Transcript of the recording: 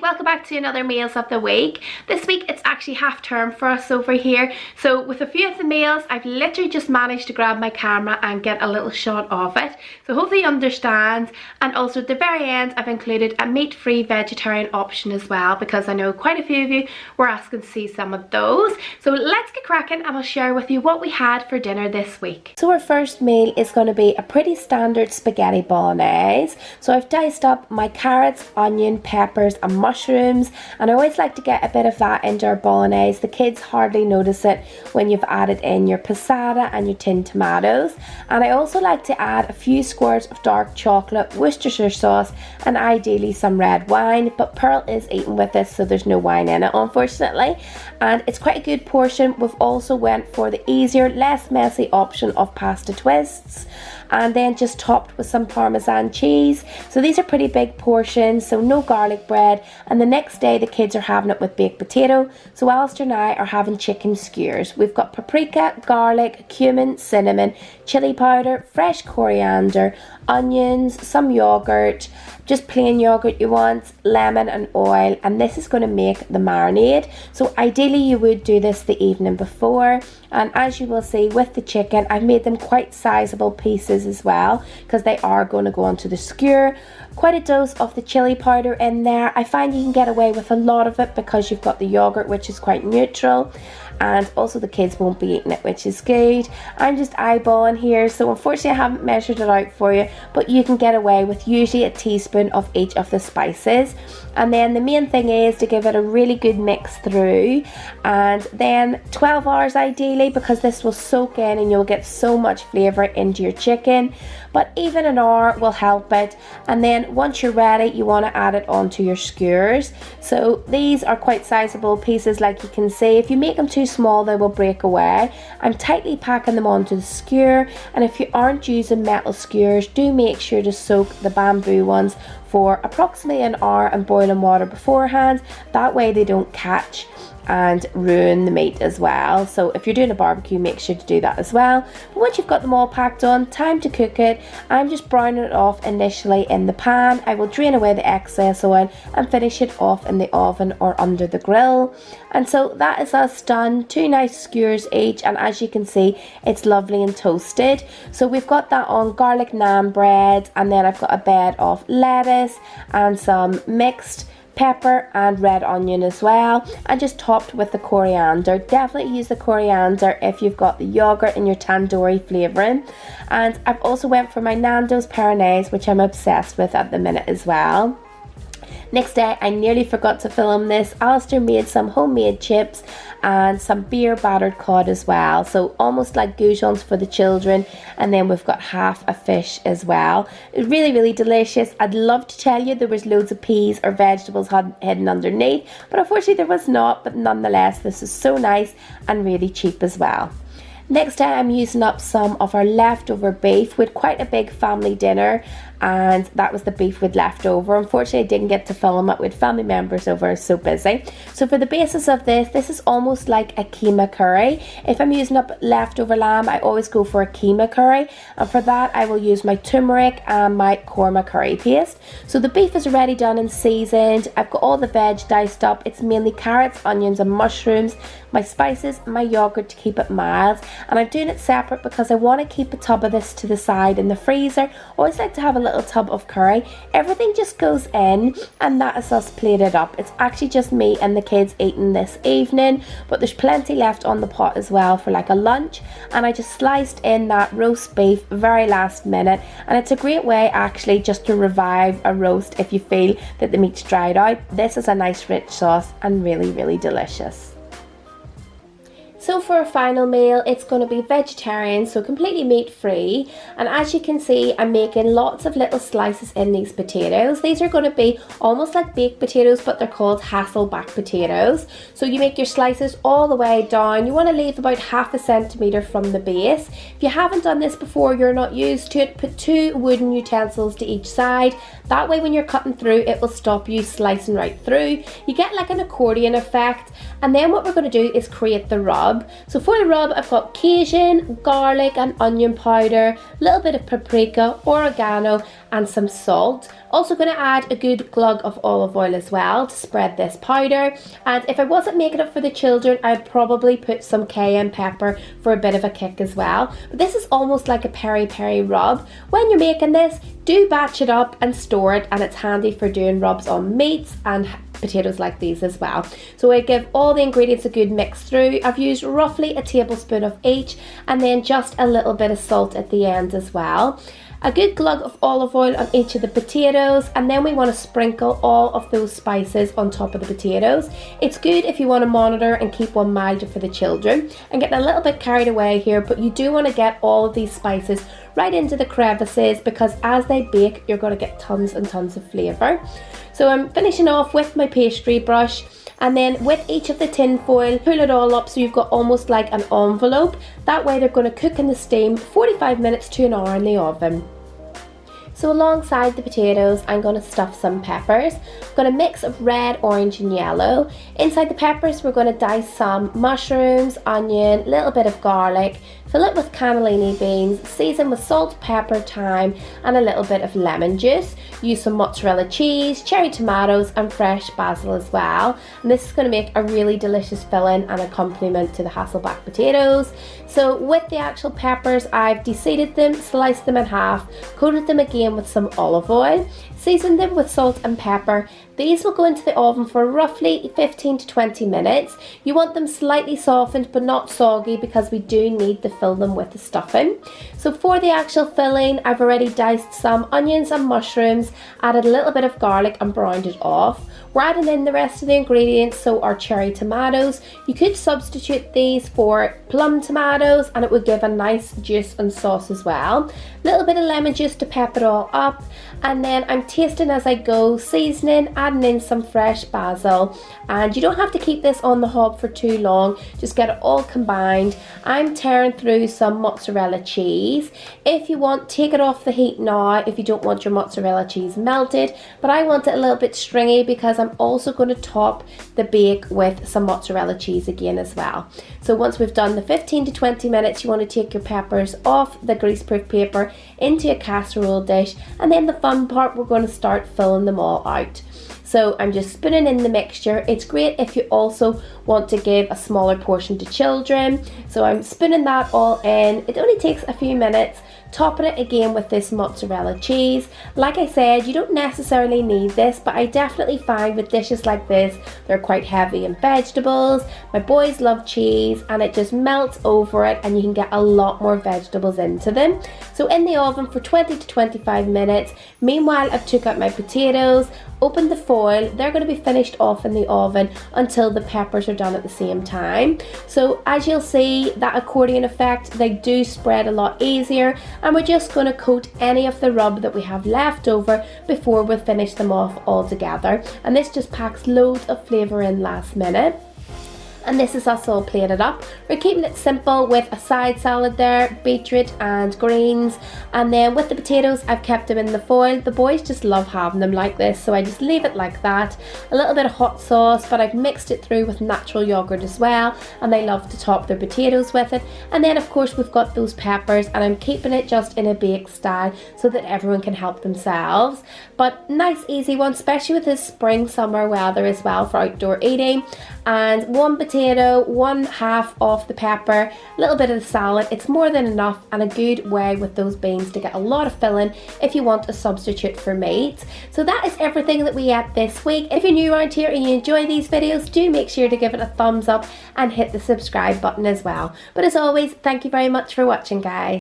welcome back to another Meals of the Week. This week it's actually half term for us over here, so with a few of the meals I've literally just managed to grab my camera and get a little shot of it, so hopefully you understand. And also at the very end I've included a meat-free vegetarian option as well, because I know quite a few of you were asking to see some of those. So let's get cracking and I'll share with you what we had for dinner this week. So our first meal is going to be a pretty standard spaghetti bolognese. So I've diced up my carrots, onion, peppers and mushrooms, and I always like to get a bit of that into our bolognese. The kids hardly notice it when you've added in your passata and your tinned tomatoes. And I also like to add a few squares of dark chocolate, Worcestershire sauce and ideally some red wine, but Pearl is eating with us so there's no wine in it unfortunately, and it's quite a good portion. We've also went for the easier, less messy option of pasta twists, and then just topped with some Parmesan cheese. So these are pretty big portions, so no garlic bread. And the next day the kids are having it with baked potato, so Alistair and I are having chicken skewers. We've got paprika, garlic, cumin, cinnamon, chili powder, fresh coriander, onions, some yogurt, just plain yogurt you want, lemon and oil, and this is going to make the marinade. So ideally you would do this the evening before, and as you will see with the chicken I've made them quite sizable pieces as well because they are going to go onto the skewer. Quite a dose of the chili powder in there. I find you can get away with a lot of it because you've got the yogurt, which is quite neutral, and also the kids won't be eating it, which is good. I'm just eyeballing here, so unfortunately I haven't measured it out for you, but you can get away with usually a teaspoon of each of the spices. And then the main thing is to give it a really good mix through, and then 12 hours ideally, because this will soak in and you'll get so much flavour into your chicken, but even an hour will help it. And then once you're ready you want to add it onto your skewers. So these are quite sizable pieces, like you can see. If you make them too small they will break away. I'm tightly packing them onto the skewer, and if you aren't using metal skewers, do make sure to soak the bamboo ones for approximately an hour and boil in water beforehand. That way they don't catch and ruin the meat as well. So if you're doing a barbecue, make sure to do that as well. But once you've got them all packed on, time to cook it. I'm just browning it off initially in the pan. I will drain away the excess oil and finish it off in the oven or under the grill. And so that is us done. 2 nice skewers each, and as you can see it's lovely and toasted. So we've got that on garlic naan bread, and then I've got a bed of lettuce and some mixed pepper and red onion as well, and just topped with the coriander. Definitely use the coriander if you've got the yogurt and your tandoori flavouring. And I've also went for my Nando's Peronaise, which I'm obsessed with at the minute as well. Next day, I nearly forgot to film this. Alistair made some homemade chips and some beer battered cod as well. So almost like goujons for the children. And then we've got half a fish as well. It's really, really delicious. I'd love to tell you there was loads of peas or vegetables hidden underneath, but unfortunately there was not. But nonetheless, this is so nice and really cheap as well. Next day, I'm using up some of our leftover beef. We had quite a big family dinner, and that was the beef we'd left over. Unfortunately, I didn't get to film it with family members over, I was so busy. So for the basis of this is almost like a keema curry. If I'm using up leftover lamb, I always go for a keema curry, and for that I will use my turmeric and my korma curry paste. So the beef is already done and seasoned. I've got all the veg diced up. It's mainly carrots, onions and mushrooms, my spices, my yogurt to keep it mild, and I'm doing it separate because I want to keep a tub of this to the side in the freezer. I always like to have a little tub of curry. Everything just goes in, and that is us plated up. It's actually just me and the kids eating this evening, but there's plenty left on the pot as well for like a lunch. And I just sliced in that roast beef very last minute, and it's a great way actually just to revive a roast if you feel that the meat's dried out. This is a nice rich sauce and really, really delicious. So for a final meal, it's going to be vegetarian, so completely meat free. And as you can see, I'm making lots of little slices in these potatoes. These are going to be almost like baked potatoes, but they're called Hasselback potatoes. So you make your slices all the way down. You want to leave about ½ centimetre from the base. If you haven't done this before, you're not used to it, put 2 wooden utensils to each side. That way when you're cutting through, it will stop you slicing right through. You get like an accordion effect. And then what we're going to do is create the rub. So for the rub, I've got Cajun, garlic and onion powder, a little bit of paprika, oregano and some salt. Also going to add a good glug of olive oil as well to spread this powder. And if I wasn't making it for the children, I'd probably put some cayenne pepper for a bit of a kick as well. But this is almost like a peri-peri rub. When you're making this, do batch it up and store it, and it's handy for doing rubs on meats and potatoes like these as well. So I give all the ingredients a good mix through. I've used roughly a tablespoon of each, and then just a little bit of salt at the end as well. A good glug of olive oil on each of the potatoes, and then we want to sprinkle all of those spices on top of the potatoes. It's good if you want to monitor and keep one milder for the children. I'm getting a little bit carried away here, but you do want to get all of these spices right into the crevices, because as they bake, you're going to get tons and tons of flavour. So I'm finishing off with my pastry brush, and then with each of the tin foil, pull it all up so you've got almost like an envelope. That way they're going to cook in the steam 45 minutes to an hour in the oven. So alongside the potatoes, I'm going to stuff some peppers. I've got a mix of red, orange and yellow. Inside the peppers, we're going to dice some mushrooms, onion, a little bit of garlic, fill it with cannellini beans, season with salt, pepper, thyme and a little bit of lemon juice. Use some mozzarella cheese, cherry tomatoes and fresh basil as well. And this is going to make a really delicious filling and accompaniment to the Hasselback potatoes. So with the actual peppers, I've deseeded them, sliced them in half, coated them again with some olive oil, seasoned them with salt and pepper. These will go into the oven for roughly 15 to 20 minutes. You want them slightly softened but not soggy, because we do need to fill them with the stuffing. So for the actual filling, I've already diced some onions and mushrooms, added a little bit of garlic and browned it off. We're adding in the rest of the ingredients, so our cherry tomatoes. You could substitute these for plum tomatoes and it would give a nice juice and sauce as well. A little bit of lemon juice to pep it all up, and then I'm tasting as I go, seasoning, adding in some fresh basil. And you don't have to keep this on the hob for too long, just get it all combined. I'm tearing through some mozzarella cheese. If you want, take it off the heat now if you don't want your mozzarella cheese melted, but I want it a little bit stringy because I'm also going to top the bake with some mozzarella cheese again as well. So once we've done the 15 to 20 minutes, you want to take your peppers off the greaseproof paper into a casserole dish, and then the fun part, we're going to start filling them all out. So I'm just spooning in the mixture. It's great if you also want to give a smaller portion to children. So I'm spooning that all in. It only takes a few minutes. Topping it again with this mozzarella cheese. Like I said, you don't necessarily need this, but I definitely find with dishes like this, they're quite heavy in vegetables. My boys love cheese and it just melts over it, and you can get a lot more vegetables into them. So in the oven for 20 to 25 minutes. Meanwhile, I've took out my potatoes, opened the foil. They're going to be finished off in the oven until the peppers are done at the same time. So as you'll see, that accordion effect, they do spread a lot easier. And we're just going to coat any of the rub that we have left over before we finish them off all together. And this just packs loads of flavour in last minute. And this is us all plated up. We're keeping it simple with a side salad there, beetroot and greens. And then with the potatoes, I've kept them in the foil. The boys just love having them like this, so I just leave it like that. A little bit of hot sauce, but I've mixed it through with natural yogurt as well, and they love to top their potatoes with it. And then of course we've got those peppers, and I'm keeping it just in a bake style so that everyone can help themselves. But nice easy one, especially with this spring summer weather as well for outdoor eating. And one potato, one half of the pepper, a little bit of the salad. It's more than enough, and a good way with those beans to get a lot of filling if you want a substitute for meat. So that is everything that we ate this week. If you're new around here and you enjoy these videos, do make sure to give it a thumbs up and hit the subscribe button as well. But as always, thank you very much for watching, guys.